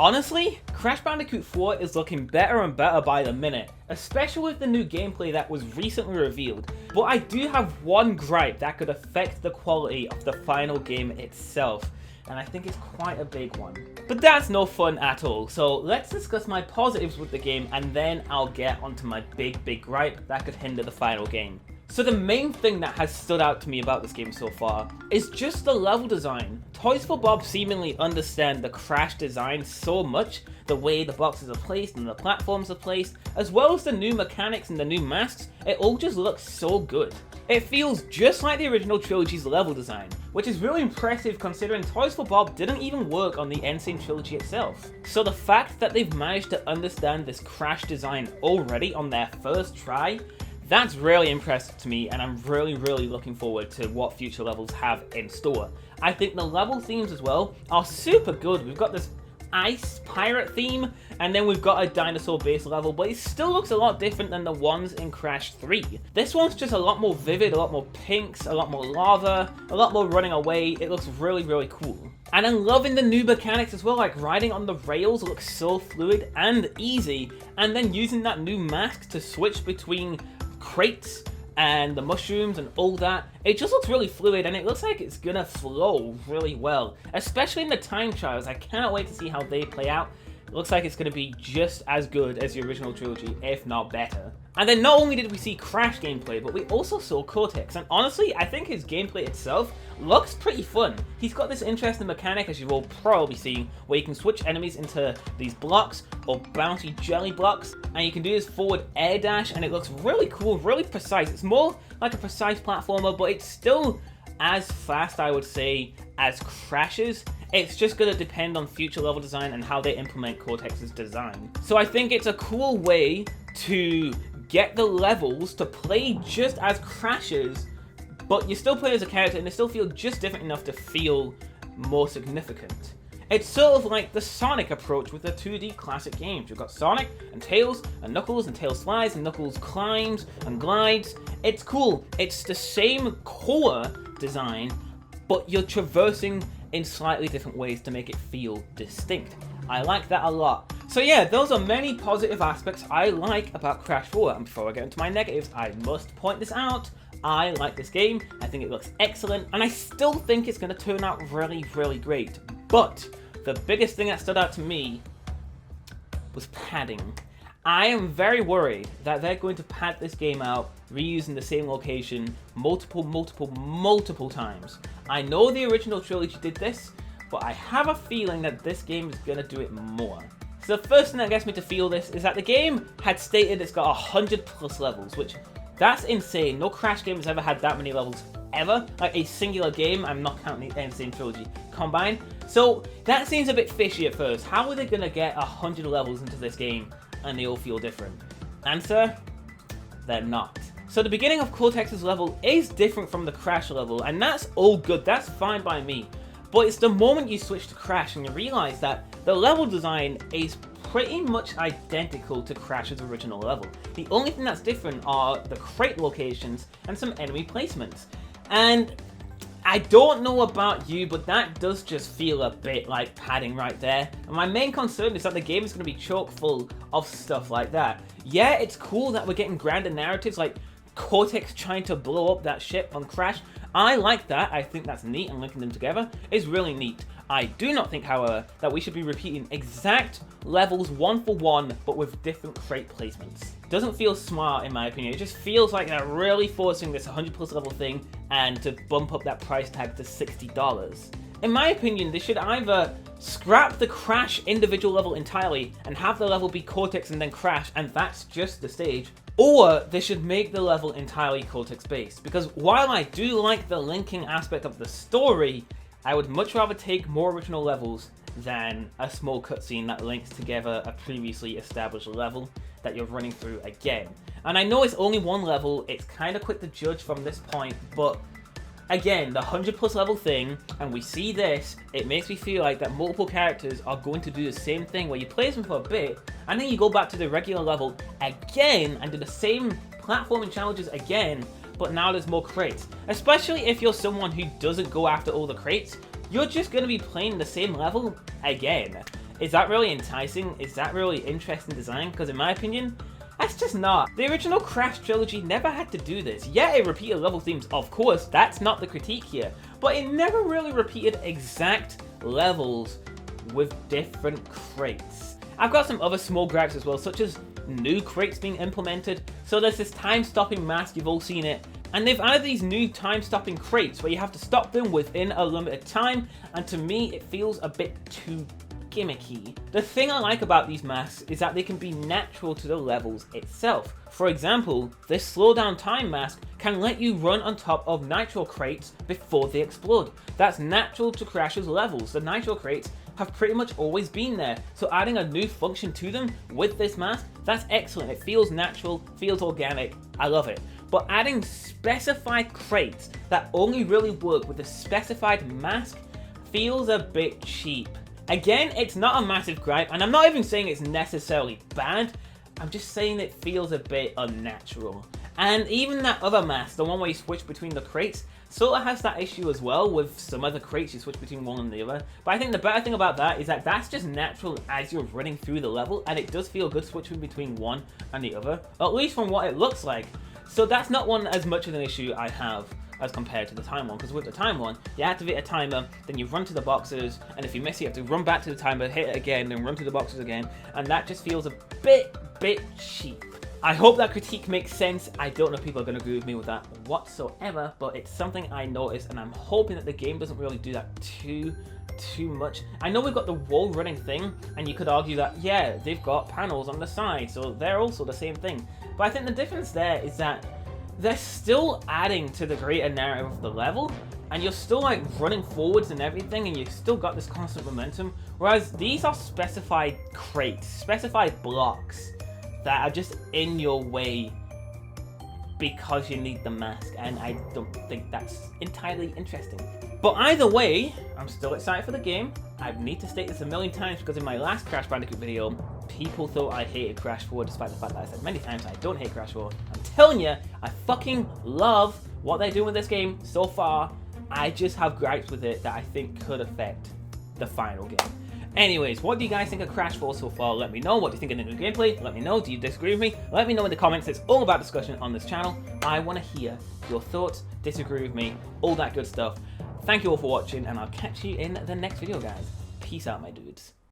Honestly, Crash Bandicoot 4 is looking better and better by the minute, especially with the new gameplay that was recently revealed. But I do have one gripe that could affect the quality of the final game itself, and I think it's quite a big one. But that's no fun at all, so let's discuss my positives with the game and then I'll get onto my big gripe that could hinder the final game. So the main thing that has stood out to me about this game so far is just the level design. Toys for Bob seemingly understand the Crash design so much, the way the boxes are placed and the platforms are placed, as well as the new mechanics and the new masks, it all just looks so good. It feels just like the original trilogy's level design, which is really impressive considering Toys for Bob didn't even work on the N. Sane trilogy itself. So the fact that they've managed to understand this Crash design already on their first try, that's really impressive to me, and I'm really looking forward to what future levels have in store. I think the level themes as well are super good. We've got this ice pirate theme, and then we've got a dinosaur base level, but it still looks a lot different than the ones in Crash 3. This one's just a lot more vivid, a lot more pinks, a lot more lava, a lot more running away. It looks really cool. And I'm loving the new mechanics as well, like riding on the rails looks so fluid and easy, and then using that new mask to switch between crates and the mushrooms and all that. It just looks really fluid and it looks like it's gonna flow really well, especially in the time trials. I cannot wait to see how they play out. It looks like it's going to be just as good as the original trilogy, if not better. And then not only did we see Crash gameplay, but we also saw Cortex, and honestly, I think his gameplay itself looks pretty fun. He's got this interesting mechanic, as you've all probably seen, where you can switch enemies into these blocks, or bouncy jelly blocks, and you can do this forward air dash, and it looks really cool, really precise. It's more like a precise platformer, but it's still as fast, I would say, as Crash's. It's just going to depend on future level design and how they implement Cortex's design. So I think it's a cool way to get the levels to play just as Crash's, but you still play as a character and they still feel just different enough to feel more significant. It's sort of like the Sonic approach with the 2D classic games. You've got Sonic and Tails slides and Knuckles climbs and glides. It's cool. It's the same core design, but you're traversing in slightly different ways to make it feel distinct. I like that a lot. So yeah, those are many positive aspects I like about Crash 4. And before I get into my negatives, I must point this out. I like this game, I think it looks excellent, and I still think it's going to turn out really great. But the biggest thing that stood out to me was padding. I am very worried that they're going to pad this game out, reusing the same location multiple times. I know the original trilogy did this, but I have a feeling that this game is going to do it more. So the first thing that gets me to feel this is that the game had stated it's got 100+ levels, which that's insane. No Crash game has ever had that many levels ever, like a singular game. I'm not counting the N. Sane trilogy combined. So that seems a bit fishy at first. How are they going to get 100 levels into this game and they all feel different? Answer, they're not. So the beginning of Cortex's level is different from the Crash level, and that's all good, that's fine by me. But it's the moment you switch to Crash and you realize that the level design is pretty much identical to Crash's original level. The only thing that's different are the crate locations and some enemy placements. And I don't know about you, but that does just feel a bit like padding right there. And my main concern is that the game is going to be chock full of stuff like that. Yeah, it's cool that we're getting grander narratives like Cortex trying to blow up that ship on Crash. I like that. I think that's neat, and linking them together is really neat. I do not think, however, that we should be repeating exact levels one for one, but with different crate placements. Doesn't feel smart in my opinion. It just feels like they're really forcing this 100+ level thing and to bump up that price tag to $60. In my opinion, they should either scrap the Crash individual level entirely and have the level be Cortex and then Crash, and that's just the stage, or they should make the level entirely Cortex based. Because while I do like the linking aspect of the story, I would much rather take more original levels than a small cutscene that links together a previously established level that you're running through again. And I know it's only one level, it's kind of quick to judge from this point, but again, the 100+ level thing, and we see this, it makes me feel like that multiple characters are going to do the same thing where you play them for a bit, and then you go back to the regular level again and do the same platforming challenges again, but now there's more crates. Especially if you're someone who doesn't go after all the crates, you're just going to be playing the same level again. Is that really enticing? Is that really interesting design? Because in my opinion, that's just not. The original Crash trilogy never had to do this. Yeah, it repeated level themes, of course, that's not the critique here. But it never really repeated exact levels with different crates. I've got some other small gripes as well, such as new crates being implemented. So there's this time-stopping mask, you've all seen it. And they've added these new time-stopping crates where you have to stop them within a limited time. And to me, it feels a bit too gimmicky. The thing I like about these masks is that they can be natural to the levels itself. For example, this slow down time mask can let you run on top of nitro crates before they explode. That's natural to Crash's levels. The nitro crates have pretty much always been there, so adding a new function to them with this mask, that's excellent. It feels natural, feels organic, I love it. But adding specified crates that only really work with a specified mask feels a bit cheap. Again, it's not a massive gripe, and I'm not even saying it's necessarily bad, I'm just saying it feels a bit unnatural. And even that other mask, the one where you switch between the crates, sort of has that issue as well. With some other crates you switch between one and the other. But I think the better thing about that is that that's just natural as you're running through the level, and it does feel good switching between one and the other, at least from what it looks like. So that's not one as much of an issue I have as compared to the time one, because with the time one, you activate a timer, then you run to the boxes, and if you miss it, you have to run back to the timer, hit it again, then run to the boxes again, and that just feels a bit cheap. I hope that critique makes sense. I don't know if people are going to agree with me with that whatsoever, but it's something I noticed, and I'm hoping that the game doesn't really do that too much. I know we've got the wall running thing, and you could argue that, yeah, they've got panels on the side, so they're also the same thing. But I think the difference there is that they're still adding to the greater narrative of the level, and you're still like running forwards and everything, and you've still got this constant momentum, whereas these are specified crates, specified blocks that are just in your way because you need the mask, and I don't think that's entirely interesting. But either way, I'm still excited for the game. I need to state this a million times because in my last Crash Bandicoot video, people thought I hated Crash 4 despite the fact that I said many times I don't hate Crash 4. I'm telling you, I fucking love what they're doing with this game so far. I just have gripes with it that I think could affect the final game. Anyways, what do you guys think of Crash 4 so far? Let me know. What do you think of the new gameplay? Let me know. Do you disagree with me? Let me know in the comments. It's all about discussion on this channel. I want to hear your thoughts, disagree with me, all that good stuff. Thank you all for watching, and I'll catch you in the next video, guys. Peace out, my dudes.